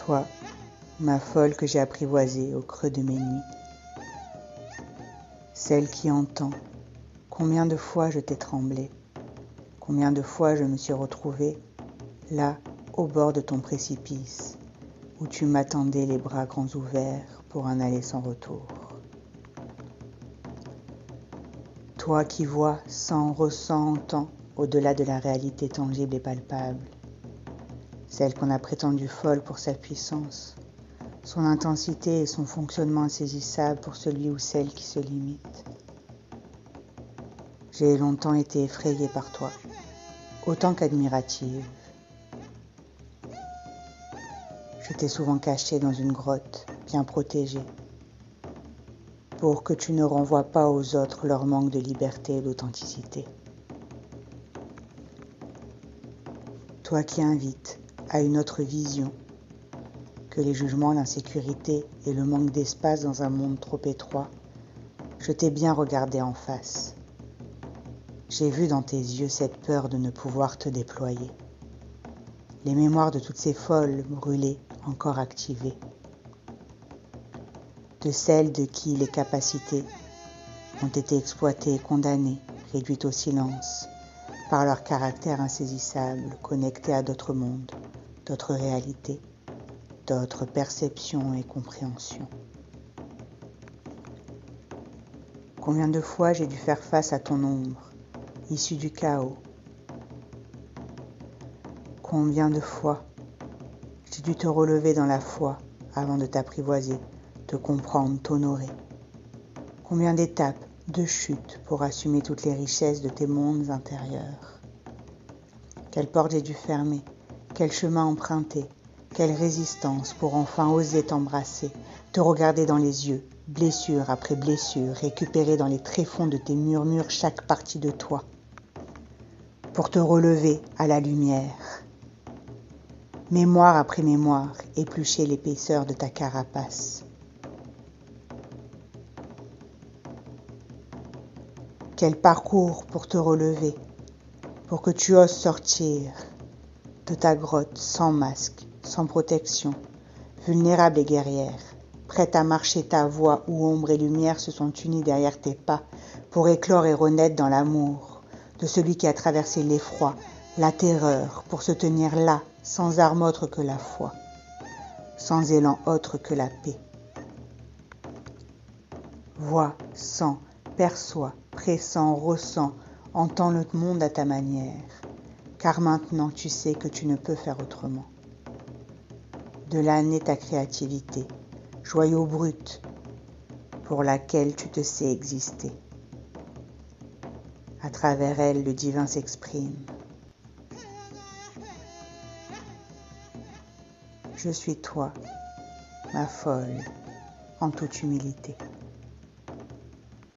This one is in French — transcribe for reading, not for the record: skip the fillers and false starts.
Toi, ma folle que j'ai apprivoisée au creux de mes nuits. Celle qui entend, combien de fois je t'ai tremblé, combien de fois je me suis retrouvée là, au bord de ton précipice, où tu m'attendais les bras grands ouverts pour un aller sans retour. Toi qui vois, sens, ressens, entends, au-delà de la réalité tangible et palpable, celle qu'on a prétendue folle pour sa puissance, son intensité et son fonctionnement insaisissable pour celui ou celle qui se limite. J'ai longtemps été effrayée par toi, autant qu'admirative. Je t'ai souvent cachée dans une grotte, bien protégée, pour que tu ne renvoies pas aux autres leur manque de liberté et d'authenticité. Toi qui invites à une autre vision que les jugements, l'insécurité et le manque d'espace dans un monde trop étroit, je t'ai bien regardé en face. J'ai vu dans tes yeux cette peur de ne pouvoir te déployer. Les mémoires de toutes ces folles brûlées, encore activées. De celles de qui les capacités ont été exploitées, condamnées, réduites au silence, par leur caractère insaisissable, connecté à d'autres mondes, d'autres réalités, d'autres perceptions et compréhensions. Combien de fois j'ai dû faire face à ton ombre, issue du chaos. Combien de fois j'ai dû te relever dans la foi avant de t'apprivoiser, te comprendre, t'honorer. Combien d'étapes, de chutes pour assumer toutes les richesses de tes mondes intérieurs. Quelle porte j'ai dû fermer, quel chemin emprunter, quelle résistance pour enfin oser t'embrasser, te regarder dans les yeux, blessure après blessure, récupérer dans les tréfonds de tes murmures chaque partie de toi, pour te relever à la lumière. Mémoire après mémoire, éplucher l'épaisseur de ta carapace. Quel parcours pour te relever, pour que tu oses sortir de ta grotte sans masque, sans protection, vulnérable et guerrière, prête à marcher ta voie où ombre et lumière se sont unies derrière tes pas pour éclore et renaître dans l'amour de celui qui a traversé l'effroi, la terreur, pour se tenir là, sans arme autre que la foi, sans élan autre que la paix. Vois, sens, perçois, pressens, ressens, entends le monde à ta manière, car maintenant tu sais que tu ne peux faire autrement. De là naît ta créativité, joyau brut, pour laquelle tu te sais exister. À travers elle, le divin s'exprime. Je suis toi, ma folle, en toute humilité.